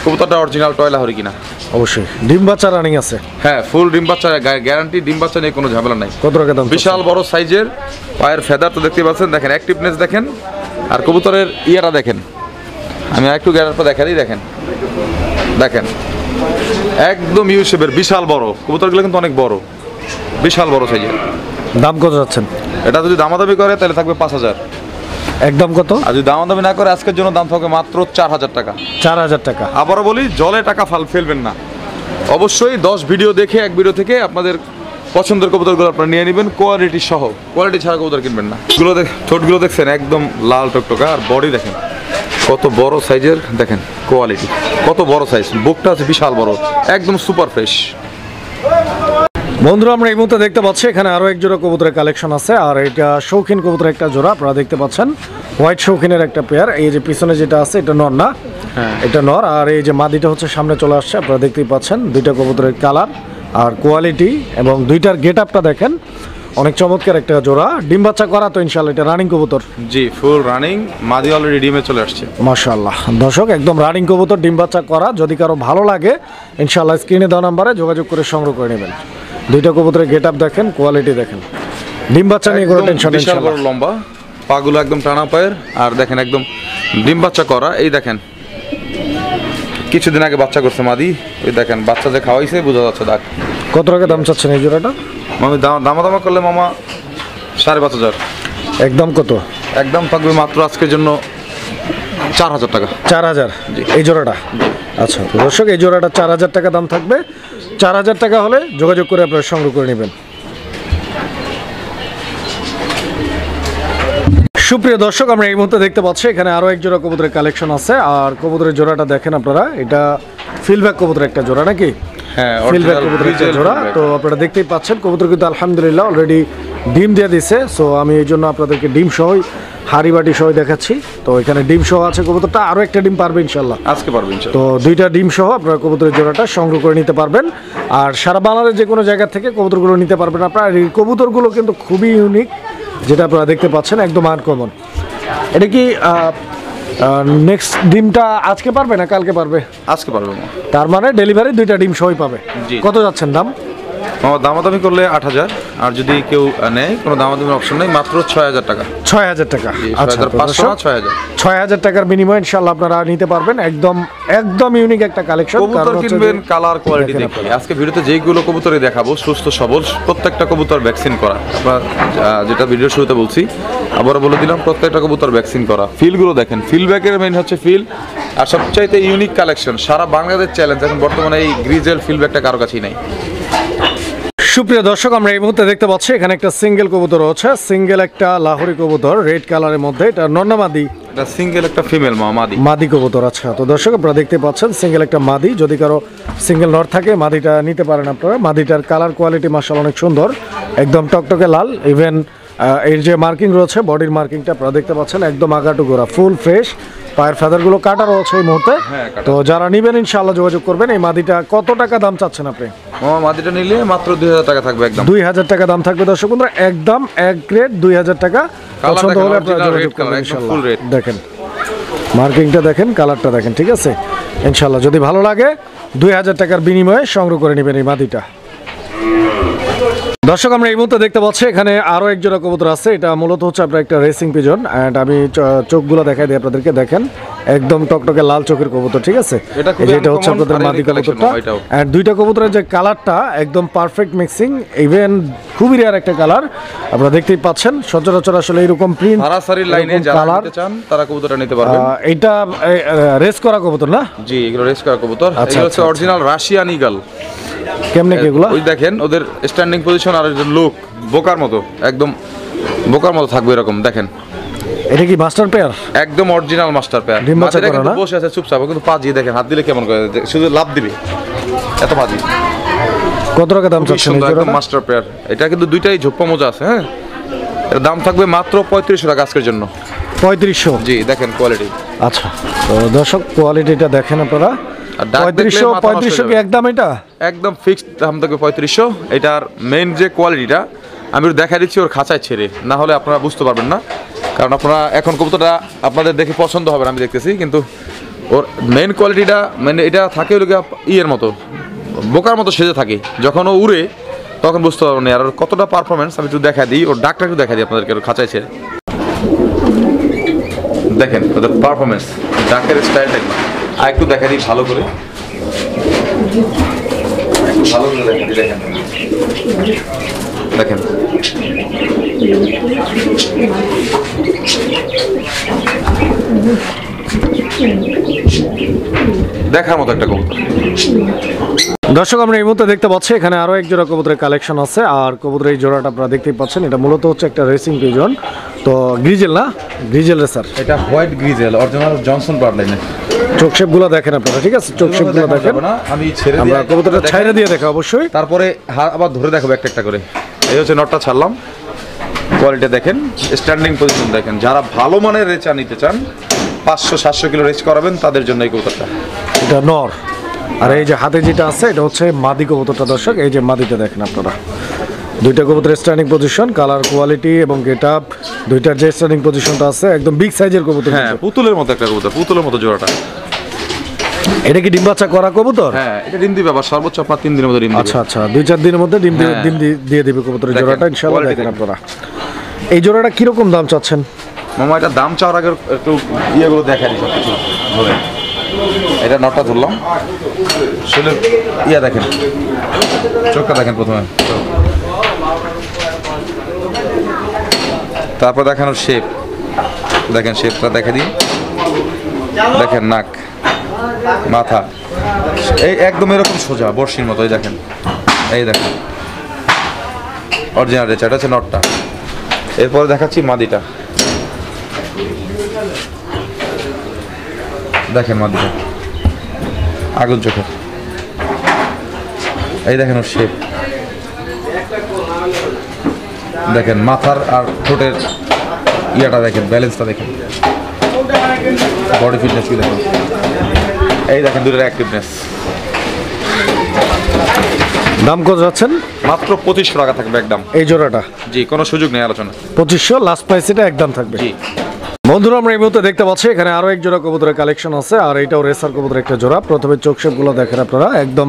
কবুতরটা অরিজিনাল টয়লা হরি কিনা। অবশ্যই ডিম বাচ্চা রানিং আছে। হ্যাঁ, ফুল ডিম বাচ্চা গ্যারান্টি, ডিম বাচ্চা নিয়ে কোনো ঝামেলা নাই। কত টাকা দাম? বিশাল বড় সাইজের, পায়ের ফেদার তো দেখতে পাচ্ছেন, দেখেন অ্যাক্টিভনেস দেখেন, আর কবুতরের ইয়েটা দেখেন। আমি একটু গ্যারার পর দেখাই, দেখেন দেখেন একদম ইউ শেপের, বিশাল বড় কবুতরগুলো, কিন্তু অনেক বড়, বিশাল বড় সাইজের। দাম কত যাচ্ছেন? এটা যদি দামাদামি করে তাহলে থাকবে 5,000। একদম কত? আর যদি দামাদামি না করে আজকের জন্য দাম থাকবে মাত্র 4,000 টাকা। 4,000 টাকা। আবারও বলি, জলে টাকা ফেলবেন না। অবশ্যই 10 ভিডিও দেখে এক ভিডিও থেকে আপনাদের পছন্দের কবুতরগুলো আপনারা নিয়ে নেবেন, কোয়ালিটি সহ। কোয়ালিটি ছাড়া কবুতর কিনবেন না। ঠোঁটগুলো দেখছেন একদম লাল টকটকা, আর বডি দেখেন কত বড় সাইজের, দেখেন কোয়ালিটি কত বড় সাইজ, বুকটা আছে বিশাল বড়, একদম সুপার ফ্রেশ। বন্ধুরা আমরা এই মুহূর্তে দেখতে পাচ্ছি এখানে আরো এক জোড়া কবুতরের কালেকশন আছে, আর এটা শৌখিন কবুতরের একটা জোড়া আপনারা দেখতে পাচ্ছেন, হোয়াইট শৌখিনের একটা পেয়ার। এই যে পিছনে যেটা আছে এটা নর না? হ্যাঁ, এটা নর। আর এই যে মাদিটা হচ্ছে সামনে চলে আসছে, আপনারা দেখতেই পাচ্ছেন দুইটা কবুতরের কালার আর কোয়ালিটি এবং দুইটার গেট আপটা দেখেন, অনেক চমৎকার একটা জোড়া। ডিম বাচ্চা করা তো ইনশাআল্লাহ? এটা রানিং কবুতর? জি, ফুল রানিং, মাদি অলরেডি ডিমে চলে আসছে। মাশাআল্লাহ দর্শক, একদম রানিং কবুতর, ডিম বাচ্চা করা। যদি কারো ভালো লাগে ইনশাআল্লাহ স্ক্রিনে দেওয়া নাম্বারে যোগাযোগ করে সংগ্রহ করে নেবেন। দুইটা কবুতরের গেট আপ দেখেন, কোয়ালিটি দেখেন। ডিম বাচ্চা নিয়ে কোনো টেনশন নেই। বিশাল বড় লম্বা, পাগুলো একদম টানা পায়ের, আর দেখেন একদম ডিম বাচ্চা করা। এই দেখেন কিছুদিন আগে বাচ্চা করছে মাদি, ওই দেখেন বাচ্চা যে খাওয়াইছে বোঝা যাচ্ছে দাগ। কত টাকা দাম চাচ্ছেন এই জোড়াটা? মামি দামা করলে মামা 5,500। একদম কত? একদম থাকবে মাত্র আজকের জন্য 4,000 টাকা। 4,000 এই জোড়াটা? আচ্ছা তো দর্শক, এই জোড়াটা 4,000 টাকা দাম থাকবে। 4,000 টাকা হলে যোগাযোগ করে আপনারা সংগ্রহ করে নেবেন। সুপ্রিয় দর্শক আমরা এই মুহূর্তে দেখতে পাচ্ছি এখানে আরো এক জোড়া কবুতরের কালেকশন আছে, আর কবুতরের জোড়াটা দেখেন আপনারা, এটা ফিলব্যাক কবুতরের একটা জোড়া নাকি? হ্যাঁ, ফিলব্যাক কবুতরের একটা জোড়া। তো আপনারা দেখতেই পাচ্ছেন কবুতর কিন্তু আলহামদুলিল্লাহ অলরেডি ডিম দিয়ে দিছে। সো আমি এই জন্য আপনাদেরকে ডিম সহ হাড়ি বাটি সহ দেখাচ্ছি। তো এখানে ডিম সহ আছে কবুতরটা, আরো একটা ডিম পারবে ইনশাল্লাহ, আজকে পারবে ইনশাল্লাহ। তো দুইটা ডিম সহ আপনারা কবুতরের জোড়াটা সংগ্রহ করে নিতে পারবেন। আর সারা বাংলাদেশের যে কোনো জায়গা থেকে কবুতরগুলো নিতে পারবেন আপনারা। এই কবুতরগুলো কিন্তু খুবই ইউনিক, যেটা আপনারা দেখতে পাচ্ছেন একদম আনকমন। এটা কি নেক্সট ডিমটা আজকে পারবে না কালকে পারবে? আজকে পারবে। তার মানে ডেলিভারি দুইটা ডিম সহই পাবে। কত যাচ্ছেন দাম? দামাদামি করলে 8,000, আর যদি কেউ নেয় কোনো দামাদামির অপশন নেই, মাত্র 6,000 টাকা। 6,000 টাকা। আচ্ছা, 6,000 টাকার বিনিময়ে ইনশাআল্লাহ আপনারা নিতে পারবেন। একদম ইউনিক একটা কালেকশন। কবুতর কিনবেন কালার কোয়ালিটি দেখে। আজকে ভিডিওতে যেইগুলো কবুতরই দেখাবো সুস্থ সবল, প্রত্যেকটা কবুতর ভ্যাকসিন করা। আপনার যেটা ভিডিও শুরুতে বলছি, আবারও বলে দিলাম, প্রত্যেকটা কবুতর ভ্যাকসিন করা। ফিলগুলো দেখেন, ফিলব্যাকের মেইন হচ্ছে ফিল, আর সবচাইতে ইউনিক কালেকশন সারা বাংলাদেশ চ্যালেঞ্জ। এখন বর্তমানে এই গ্রিজেল ফিলব্যাকটা কারো কাছেই নাই। সুপ্রিয় দর্শক আমরা এই মুহূর্তে দেখতে পাচ্ছি এখানে একটা সিঙ্গেল কবুতর হচ্ছে, সিঙ্গেল একটা লাহোরি কবুতর রেড কালারের মধ্যে। এটা নর মাদি? এটা সিঙ্গেল একটা ফিমেল মাদি। মাদি কবুতর। আচ্ছা তো দর্শক আপনারা দেখতে পাচ্ছেন সিঙ্গেল একটা মাদি। যদি কারো সিঙ্গেল নর থাকে মাদিটা নিতে পারেন আপনারা। মাদিটার কালার কোয়ালিটি মাশাআল্লাহ অনেক সুন্দর, একদম টকটকে লাল। ইভেন এর যে মার্কিং রয়েছে, বডির মার্কিংটা আপনারা দেখতে পাচ্ছেন একদম আগাটু গোড়া, ফুল ফ্রেশ। পায়ের ফেদারগুলো কাটা রয়েছে এই মুহূর্তে। তো যারা নেবেন ইনশাআল্লাহ যোগাযোগ করবেন। এই মাদিটা কত টাকা দাম চাচ্ছেন আপনি? মাদিটা নিলে মাত্র 2,000 টাকা থাকবে। একদম 2,000 টাকা দাম থাকবে দর্শক বন্ধুরা, একদম এক গ্রেড 2,000 টাকা। পছন্দ হলে আপনারা যোগাযোগ করবেন ইনশাআল্লাহ। দেখেন মার্কিংটা দেখেন, কালারটা দেখেন, ঠিক আছে ইনশাআল্লাহ। যদি ভালো লাগে 2,000 টাকার বিনিময়ে সংগ্রহ করে নেবেন এই মাদিটা। দর্শক আমরা এই মুহূর্তে দেখতে পাচ্ছি এখানে আরো এক জোড়া কবুতর আছে। এটা মূলত হচ্ছে আপনার একটা রেসিং পিজন, এন্ড আমি চোখগুলো দেখাই দিই আপনাদেরকে। দেখেন একদম টকটকে লাল চোখের কবুতর, ঠিক আছে? এটা হচ্ছে আপনাদের মাদি কবুতরটা। এন্ড দুইটা কবুতরের যে কালারটা একদম পারফেক্ট মিক্সিং, ইভেন খুবই রেয়ার একটা কালার আপনারা দেখতেই পাচ্ছেন। সচরাচর আসলে এরকম প্রিন্ট সরাসরি লাইনে যারা নিতে চান তারা কবুতরটা নিতে পারবেন। এটা রেস করা কবুতর না? জি, এগুলো রেস করা কবুতর। এগুলো হচ্ছে অরিজিনাল রাশিয়ান ঈগল। কেমনে কি এগুলো? ওই দেখেন ওদের স্ট্যান্ডিং পজিশন আর লুক বোকার মতো, একদম বোকার মতো থাকবে এরকম। দেখেন এটা কি মাস্টার পেয়ার? একদম অরিজিনাল মাস্টার পেয়ার। মাছেরা কিন্তু বসে আছে চুপচাপ, কিন্তু পাজি দেখেন হাত দিলে কেমন করে, শুধু লাভ দিবে এত পাজি। কত টাকা দাম চাচ্ছেন এই জোড়াটা? Master pair. এটা কিন্তু দুইটাই ঝোপ্পা মোজা আছে। হ্যাঁ, এর দাম থাকবে মাত্র 3500 টাকা আজকের জন্য। 3500? জি, দেখেন কোয়ালিটি। আচ্ছা তো দর্শক কোয়ালিটিটা দেখেন আপনারা। 3500 কি একদম? এটা একদম ফিক্সড দাম থাকবে 3500। এটার মেইন যে কোয়ালিটিটা আমি দেখা দিচ্ছি ওর খাঁচায় ছেড়ে, না হলে আপনারা বুঝতে পারবেন না। কারণ আপনারা এখন কবুতরটা আপনাদের দেখে পছন্দ হবে না আমি দেখতেছি, কিন্তু ওর মেন কোয়ালিটিটা মানে এটা থাকে ওই ইয়ের মতো বোকার মতো সেজে থাকে। যখন ও উড়ে তখন বুঝতে পারবো না আর ওর কতটা পারফরমেন্স। আমি একটু দেখা দিই, ওর ডাকটা একটু দেখা দিই আপনাদেরকে, ওর খাঁচায় ছেড়ে দেখেন ওদের পারফরমেন্স, ডাকের স্টাইলটা কি। আর একটু দেখা দিই ভালো করে, ভালো করে দেখা দিই, দেখেন দেখেন দেখার মতো একটা কবুতর। দর্শক আমরা এই মুহূর্তে দেখতে পাচ্ছি এখানে আরো এক জোড়া কবুতরের কালেকশন আছে। আর কবুতরের এই জোড়াটা আপনারা দেখতেই পাচ্ছেন, এটা মূলত হচ্ছে একটা রেসিং পিজন। তো গ্রিজেল না, গ্রিজেল রেসার, এটা white grizzle original Johnson blood লাইনের। চোখ শেপ গুলো দেখেন আপনারা, ঠিক আছে? চোখ শেপ গুলো দেখেন, আমি ছেড়ে আমরা কবুতরটা ছাইরা দিয়ে দেখা অবশ্যই, তারপরে আবার ধরে দেখাবো একটা একটা করে। এই হচ্ছে নটটা ছাড়লাম, কোয়ালিটি দেখেন, স্ট্যান্ডিং পজিশন দেখেন। যারা ভালো মানের রেচা নিতে চান 500-700 কিলো রেচ করাবেন তাদের জন্য এই কবুতরটা। এটা নর, আর এই যে হাতে যেটা আছে এটা হচ্ছে মাদি কবুতরটা। দর্শক এই যে মাদিটা দেখেন আপনারা, দুইটা কবুতরের স্ট্যান্ডিং পজিশন, কালার কোয়ালিটি এবং গেটআপ দুইটার যে স্ট্যান্ডিং পজিশনটা আছে একদম বিগ সাইজের কবুতর। হ্যাঁ, পুতুলের মতো একটা কবুতর, পুতুলের মতো জোড়াটা। এটা কি ডিম বাচ্চা করা কবুতর? হ্যাঁ, এটা ডিম দিবে আবার সর্বোচ্চ আপনার 3 দিনের মধ্যে ডিম দিবে। আচ্ছা আচ্ছা, 2-4 দিনের মধ্যে ডিম দিয়ে দিবে কবুতরের জোড়াটা ইনশাআল্লাহ। দেখেন আপনারা এই জোড়াটা কিরকম দাম চাচ্ছেন মামা? এটা দাম চাওয়ার আগে একটু ইয়েগুলো দেখা দিই সব কিছু ধরে। এটা নটটা ধরলাম, শুনে ইয়া দেখেন, চোখটা দেখেন প্রথমে, তারপর দেখানোর শেপ দেখেন, শেপটা দেখা দিই, দেখেন নাক, মাথা এই একদম এরকম সোজা বর্ষির মতো। এই দেখেন, এই দেখেন অরিজিনাল রেচা, এটা হচ্ছে নটটা। এরপরে দেখাচ্ছি মাদিটা, দেখেন মাদিটা আগুন চোখের, এই দেখেন ওর শেপ, দেখেন মাথার আর ঠোঁটের ইয়াটা দেখেন, ব্যালেন্সটা দেখেন, বডি ফিটনেস কি দেখেন, এই দেখেন দুটোর অ্যাক্টিভনেস। দাম কত যাচ্ছেন? মাত্র 2500 টাকা থাকবে একদম এই জোড়াটা। জি, কোনো সুযোগ নেই আলোচনা। 2500 লাস্ট প্রাইস, এটা একদম থাকবে। জি বন্ধুরা আমরা এই মুহূর্তে দেখতে পাচ্ছি এখানে আরো এক জোড়া কবুতরের কালেকশন আছে, আর এটাও রেসার কবুতরের একটা জোড়া। প্রথমে চোখ শেপ গুলো দেখেন আপনারা, একদম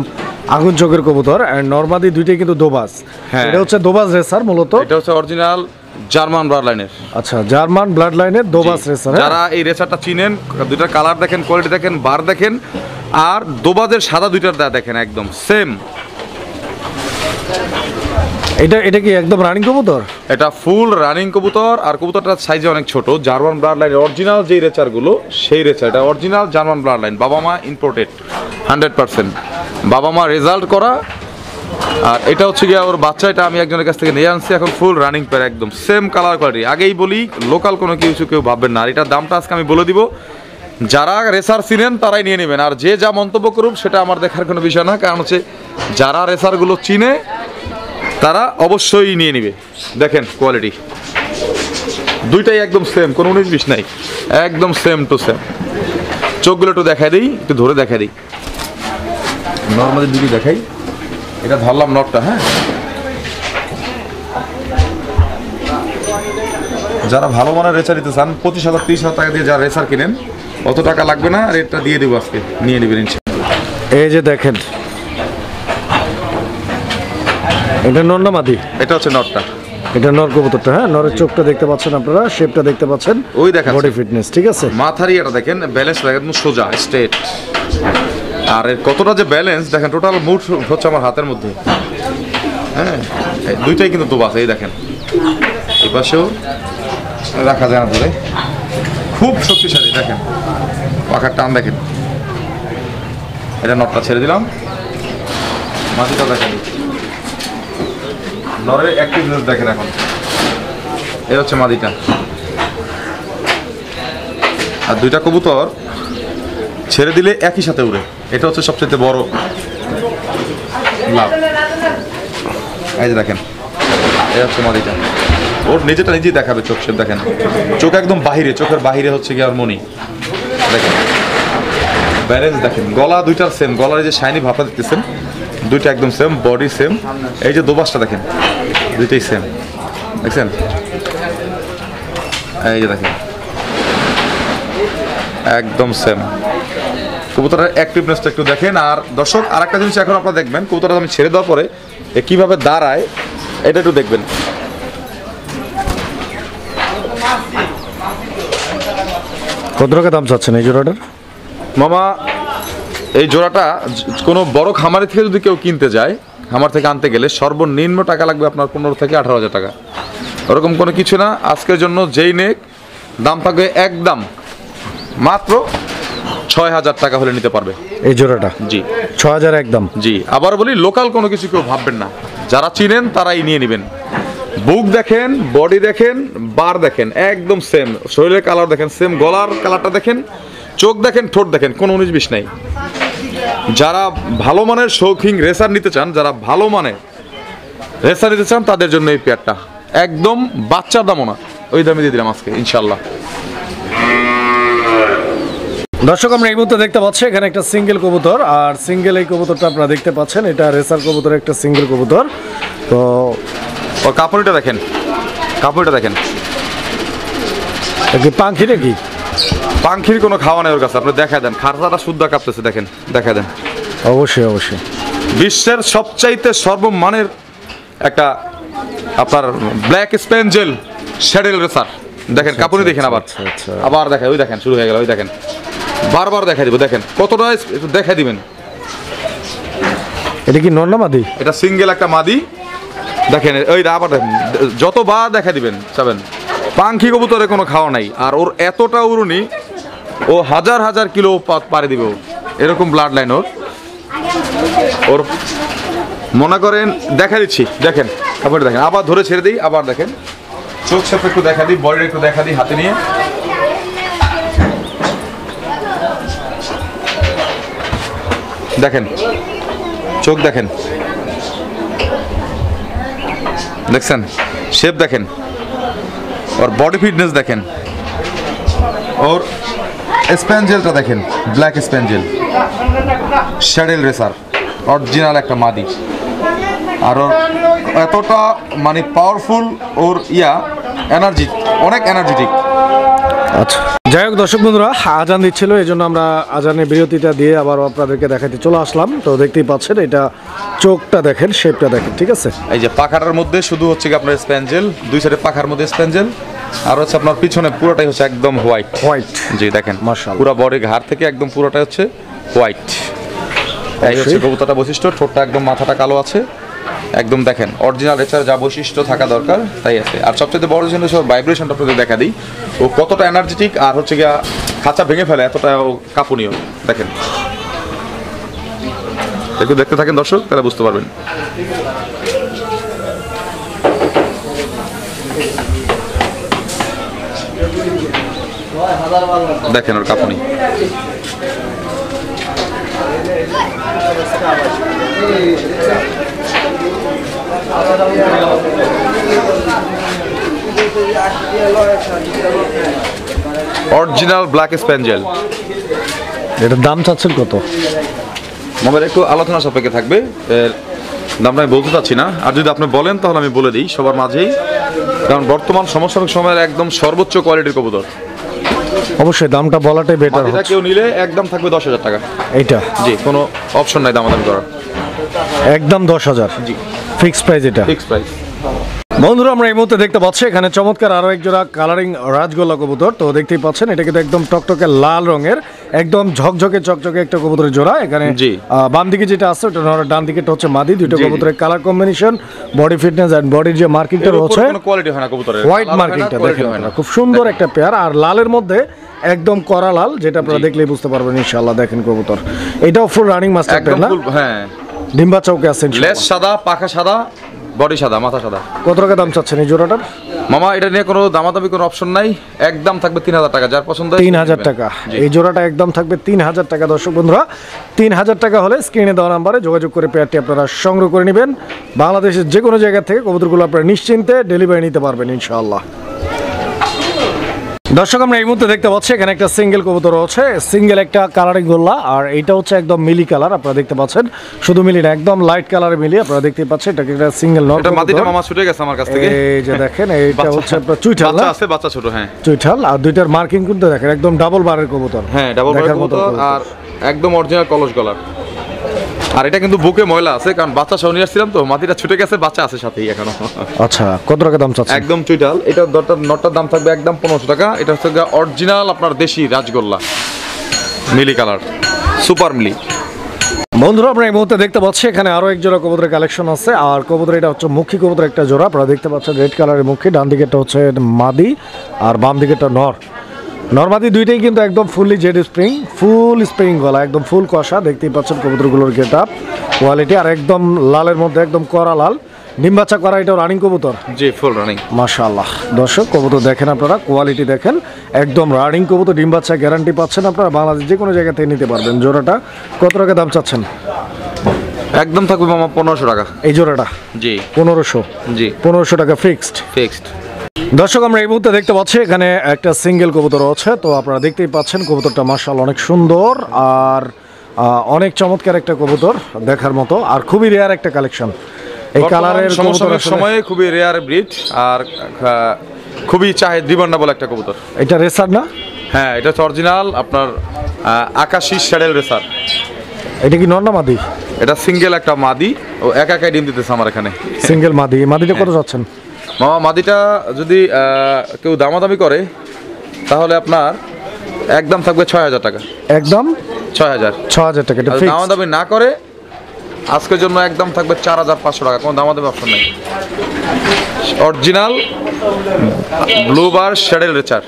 আগুন চোখের কবুতর। এন্ড নরমাদি দুইটাই কিন্তু দোবাজ। হ্যাঁ, এটা হচ্ছে দোবাজ রেসার মূলত। এটা হচ্ছে অরিজিনাল জার্মান ব্লাড লাইনের। আচ্ছা, জার্মান ব্লাড লাইনের দোবাজ রেসার। যারা এই রেসারটা চিনেন, দুইটার কালার দেখেন, কোয়ালিটি দেখেন, বার দেখেন, আর দোবাজের সাদা দুইটার দেখেন একদম সেম। এটা কি একদম রানিং কবুতর? এটা ফুল রানিং কবুতর, আর কবুতরটার সাইজে অনেক ছোট। জার্মান ব্লাড লাইনের অরিজিনাল যেই রেচারগুলো সেই রেচার, এটা অরিজিনাল জার্মান ব্লাড লাইন, বাবা মা ইম্পোর্টেড 100%, বাবা মা রেজাল্ট করা। আর এটা হচ্ছে গিয়ে ওর বাচ্চা, এটা আমি একজনের কাছ থেকে নিয়ে আনছি, এখন ফুল রানিং পেয়ার, একদম সেম কালার কোয়ালিটি। আগেই বলি লোকাল কোনো কিছু কেউ ভাববেন না। আর এটার দামটা আজকে আমি বলে দিব, যারা রেসার চিনেন তারাই নিয়ে নেবেন, আর যে যা মন্তব্য করুক সেটা আমার দেখার কোনো বিষয় না। কারণ হচ্ছে যারা রেসারগুলো চিনে তারা অবশ্যই নিয়ে নিবে। দেখেন কোয়ালিটি দুইটাই একদম সেম, কোনো 19-20 নাই, একদম সেম টু সেম। চোখগুলো একটু দেখাই দিই, একটু ধরে দেখাই দিই, নর্মালি দিকে দেখাই। এটা ধরলাম নটটা। হ্যাঁ, যারা ভালো মানের রেসার নিতে চান 25,000-30,000 টাকা দিয়ে যারা রেসার কিনেন, অত টাকা লাগবে না, রেটটা দিয়ে দেবো আজকে, নিয়ে নেবেন ইনশাআল্লাহ। এই যে দেখেন, এটা নর না মাদি? এটা হচ্ছে নটটা, এটা নর কবুতরটা। হ্যাঁ, নরের চোখটা দেখতে পাচ্ছেন আপনারা, শেপটা দেখতে পাচ্ছেন, ওই দেখেন বডি ফিটনেস ঠিক আছে। মাথার ইয়েটা দেখেন, ব্যালেন্স একদম সোজা স্ট্রেট, আর এর কতটা যে ব্যালেন্স দেখেন, টোটাল মুড হচ্ছে আমার হাতের মধ্যে। হ্যাঁ, দুইটাই কিন্তু দোবাস, এই দেখেন এই পাশেও রাখা যায় না ধরে, খুব শক্তিশালী। দেখেন পাখার টান দেখেন। এটা নটটা ছেড়ে দিলাম, মাটিটা দেখেন, নরের অ্যাক্টিভনেস দেখেন। এখন এই হচ্ছে মাদিটা। আর দুইটা কবুতর ছেড়ে দিলে একই সাথে উড়ে, এটা হচ্ছে সবচেয়ে বড় লাভ। এই যে দেখেন, এই হচ্ছে মাদিটা, ওর নিজেটা নিজেই দেখাবে। চোখ সে দেখেন, চোখ একদম বাহিরে, চোখের বাহিরে হচ্ছে কি আর মনি। দেখেন ব্যালেন্স দেখেন, গলা দুইটার সেম, গলার যে শাইনি ভাবটা দেখতেছেন দুইটা একদম সেম, বডি সেম। এই যে দোবাসটা দেখেন, দুইটাই সেম, দেখছেন। এই যে দেখেন একদম সেম। কবুতরের অ্যাক্টিভনেসটা একটু দেখেন। আর দর্শক আরেকটা জিনিস এখন আপনারা দেখবেন, কবুতরটা আমি ছেড়ে দেওয়ার পরে এ কিভাবে দাঁড়ায় এটা একটু দেখবেন। কত টাকা দাম চাচ্ছেন এই জোড়াটার? মামা এই জোড়াটা কোনো বড় খামারি থেকে যদি কেউ কিনতে যায়, খামার থেকে আনতে গেলে সর্বনিম্ন টাকা লাগবে আপনার 15 থেকে 18,000 টাকা। ওরকম কোনো কিছু না। আজকের জন্য যেই নেক দাম থাকবে একদম মাত্র 6,000 টাকা হলে নিতে পারবে এই জোড়াটা। জি 6,000 একদম। জি আবার বলি, লোকাল কোনো কিছু কেউ ভাববেন না, যারা চিনেন তারাই নিয়ে নেবেন। বুক দেখেন, বডি দেখেন, বার দেখেন, একদম সেম। শরীরের কালার দেখেন সেম, গলার কালারটা দেখেন, চোখ দেখেন, ঠোঁট দেখেন, কোনো 19-20 নাই। যারা ভালো মানের শৌখিন রেসার নিতে চান, যারা ভালো মানের রেসার নিতে চান তাদের জন্য এই পেয়ারটা একদম বাচ্চার দামও না, ওই দামে দিয়ে দিলাম আজকে ইনশাল্লাহ। দর্শক আমরা এই মুহূর্তে দেখতে পাচ্ছি এখানে একটা সিঙ্গেল কবুতর, আর সিঙ্গেল এই কবুতরটা আপনারা দেখতে পাচ্ছেন, এটা রেসার কবুতর, একটা সিঙ্গেল কবুতর। তো ওর কাপড়টা দেখেন, কাপড়টা দেখেন, কি পাখি নাকি? পাখির কোনো খাওয়া নেই ওর কাছে। আপনি দেখা দেন, খারসাটা শুদ্ধ কাঁপতেছে, দেখেন, দেখা দেন। অবশ্যই অবশ্যই বিশ্বের সবচাইতে সর্বমানের একটা আপনার ব্ল্যাক স্পেঞ্জেল শ্যাডেল রেসার দেখেন। কাপড়ই দেখেন, আবার আবার দেখেন, ওই দেখেন শুরু হয়ে গেল, ওই দেখেন বারবার দেখা দিব, দেখেন কতটা একটু দেখা দিবেন। এটা কি নর না মাদি? এটা সিঙ্গেল একটা মাদি, দেখেন ওই আবার দেখেন, যতবার দেখা দিবেন চাবেন। পাখি কবুতরে কোনো খাওয়া নাই, আর ওর এতটা উড়ুনি, ও হাজার হাজার কিলো পাড়ি দিবে, এরকম ব্লাড লাইন ওর। ওর মনে করেন দেখা দিচ্ছি, দেখেন তারপরে দেখেন, আবার ধরে ছেড়ে দিই, আবার দেখেন চোখ সাপে একটু দেখা দিই, বডির একটু দেখা দিই হাতে নিয়ে, দেখেন চোখ দেখেন, দেখছেন শেপ দেখেন, ওর বডি ফিটনেস দেখেন, ওর স্প্যাঞ্জেলটা দেখেন, ব্ল্যাক স্প্যাঞ্জেল শ্যাডেল রেসার, অরিজিনাল একটা মাদি। আর ওর এতটা মানে পাওয়ারফুল, ওর এনার্জি অনেক এনার্জেটিক। আচ্ছা, যাই হোক দর্শক বন্ধুরা, আজান দিচ্ছিল, এই জন্য আমরা আজানের বিরতিটা দিয়ে আবার আপনাদেরকে দেখাতে চলে আসলাম। তো দেখতেই পাচ্ছেন, এটা চোখটা দেখেন, শেপটা দেখেন, ঠিক আছে। এই যে পাখাটার মধ্যে শুধু হচ্ছে কি আপনার স্প্যাঞ্জেল, দুই সাইডে পাখার মধ্যে স্প্যাঞ্জেল, আর হচ্ছে আপনার পিছনে পুরোটাই হচ্ছে একদম হোয়াইট হোয়াইট। জি দেখেন মাশাআল্লাহ, পুরো বডি ঘাড় থেকে একদম পুরোটাই হচ্ছে হোয়াইট। এই হচ্ছে কবুতরটা বৈশিষ্ট্য। ঠোঁটটা একদম, মাথাটা কালো আছে একদম, দেখেন অরিজিনাল রেসার যা বৈশিষ্ট্য থাকা দরকার তাই আছে। আর সবচেয়ে বড় জিনিস ওর ভাইব্রেশনটা আপনাদের দেখা দিই, ও কতটা এনার্জেটিক, আর হচ্ছে গিয়া খাঁচা ভেঙে ফেলে এতটা ও কাঁপুনীয়। দেখেন একটু দেখতে থাকেন দর্শক, তাহলে বুঝতে পারবেন। দেখেন ওর কাঁপুনি, অরিজিনাল ব্ল্যাক স্প্যাঞ্জেল। এটার দাম চাচ্ছেন কত? আমাদের একটু আলোচনা সাপেক্ষে থাকবে, এর দামটা আমি বলতে চাচ্ছি না, আর যদি আপনি বলেন তাহলে আমি বলে দিই সবার মাঝেই, কারণ বর্তমান সমসাময়িক সময়ের একদম সর্বোচ্চ কোয়ালিটির কবুতর। অবশ্যই দামটা বলাটাই বেটার। এটা কেউ নিলে একদম থাকবে 10,000 টাকা। এইটা জি, কোনো অপশন নাই দামাদামি করার, একদম 10,000। জি ফিক্স প্রাইস এটা, ফিক্স প্রাইস। বন্ধুরা আমরা এই মুহূর্তে দেখতে পাচ্ছি এখানে চমৎকার আরো এক জোড়া কালারিং রাজগোল্লা কবুতর। তো দেখতেই পাচ্ছেন, এটা কিন্তু একদম টকটকে লাল রঙের, একদম ঝকঝকে চকচকে একটা কবুতরের জোড়া। এখানে বাম দিকে যেটা আছে ওটা নর, ডান দিকেটা হচ্ছে মাদি। দুটো কবুতরের colour combination, body fitness and বডির যে মার্কিংটা রয়েছে, কোনো কোয়ালিটি হয় না কবুতরের, হোয়াইট মার্কিংটা দেখেন, খুব সুন্দর একটা পেয়ার। আর লালের মধ্যে একদম কড়া লাল, যেটা আপনারা দেখলেই বুঝতে পারবেন ইনশাআল্লাহ। দেখেন কবুতর, এটাও ফুল রানিং মাস্টার পেয়ার না? হ্যাঁ, ডিম্বা চৌকে আছে, লেজ সাদা, পাখা সাদা, বডি সাদা, মাথা সাদা। কত টাকা দাম চাচ্ছেন এই জোড়াটার? মামা এটা নিয়ে কোনো দামাদামি কোনো অপশন নাই, একদম থাকবে 3,000 টাকা, যার পছন্দ 3,000 টাকা। এই জোড়াটা একদম থাকবে 3,000 টাকা। দর্শক বন্ধুরা, 3,000 টাকা হলে স্ক্রিনে দেওয়া নাম্বারে যোগাযোগ করে পেয়ারটি আপনারা সংগ্রহ করে নেবেন। বাংলাদেশের যে কোনো জায়গা থেকে কবুতরগুলো আপনারা নিশ্চিন্তে ডেলিভারি নিতে পারবেন ইনশাআল্লাহ। দর্শক আমরা এই মুহূর্তে দেখতে পাচ্ছি এখানে একটা সিঙ্গেল কবুতর রয়েছে, সিঙ্গেল একটা কালারিং গোল্লা, আর এইটা হচ্ছে একদম মিলি কালার। আপনারা দেখতে পাচ্ছেন শুধু মিলি না, একদম লাইট কালারে মিলি। আপনারা দেখতে পাচ্ছেন এটাকে একটা সিঙ্গেল নর। এটা মাদিটা মামা ছুটে গেছে আমার কাছ থেকে। এই যে দেখেন এইটা হচ্ছে আপনার চুইঠাল, বাচ্চা আছে, বাচ্চা ছোট। হ্যাঁ চুইঠাল, আর দুইটার মার্কিং কিন্তু দেখেন একদম ডাবল বারের কবুতর। হ্যাঁ ডাবল বারের কবুতর আর একদম অরিজিনাল কলস গলার। আর এটা কিন্তু বুকে ময়লা আছে, কারণ বাচ্চা সহ নিয়ে আসছিলাম তো, মাটিটা ছুটে গেছে, বাচ্চা আছে সাথেই এখনো। আচ্ছা, কত টাকা দাম চাচ্ছেন? একদম চুইটাল। এটা নটটার দাম থাকবে একদম 1500 টাকা। এটা হচ্ছে অরিজিনাল আপনার দেশি রাজগোল্লা মিলি কালার, সুপার মিলি। বন্ধুরা আমরা এই মুহূর্তে দেখতে পাচ্ছি এখানে আরো এক জোড়া কবুতরের কালেকশন আছে, আর কবুতর এটা হচ্ছে মুখী কবুতর একটা জোড়া। আপনারা দেখতে পাচ্ছেন রেড কালারের মুখী, ডান দিকেরটা হচ্ছে মাদি আর বাম দিকেরটা নর। নরমাদি দুইটাই কিন্তু একদম ফুললি জেড স্প্রিং, ফুল স্প্রিং গলা, একদম ফুল কষা। দেখতেই পাচ্ছেন কবুতরগুলোর গেট আপ, কোয়ালিটি, আর একদম লালের মধ্যে একদম করা লাল, ডিম বাচ্চা করা। এটা রানিং কবুতর, জি ফুল রানিং। মাশাআল্লাহ। দর্শক কবুতর দেখেন আপনারা, কোয়ালিটি দেখেন, একদম রানিং কবুতর, ডিম বাচ্চা গ্যারান্টি পাচ্ছেন আপনারা। বাংলাদেশ যে কোনো জায়গা থেকে নিতে পারবেন। জোড়াটা কত টাকা দাম চাচ্ছেন? একদম থাকবে মামা 1500 টাকা এই জোড়াটা। জি 1500। জি 1500 টাকা ফিক্সড। ফিক্সড। দর্শক আমরা এই মুহূর্তে দেখতে পাচ্ছি এখানে একটা সিঙ্গেল কবুতর আছে। তো আপনারা দেখতেই পাচ্ছেন কবুতরটা মাশাআল্লাহ অনেক সুন্দর আর অনেক চমৎকার একটা কবুতর, দেখার মতো, আর খুবই রেয়ার একটা কালেকশন। এই কালারের সমসাময়িক সময়ে খুবই রেয়ার ব্রিড আর খুবই ডিমান্ডেবল একটা কবুতর। এটা রেসার না? হ্যাঁ এটা হচ্ছে অরিজিনাল আপনার আকাশি শ্যাডেল রেসার। এটা কি নর না মাদি? এটা সিঙ্গেল একটা মাদি, ও একাই ডিম দিতেছে আমার এখানে। সিঙ্গেল মাদি। মাদিটা কত যাচ্ছেন মামা? মাদিটা যদি কেউ দামাদামি করে তাহলে আপনার একদম থাকবে 6000 টাকা। একদম 6000 টাকা। এটা আর ফিক্সড। দামাদামি না করে আজকের জন্য একদম থাকবে 4500 টাকা, কোনো দামাদামি অপশন নেই। অরিজিনাল ব্লু বার শ্যাডেল রেসার।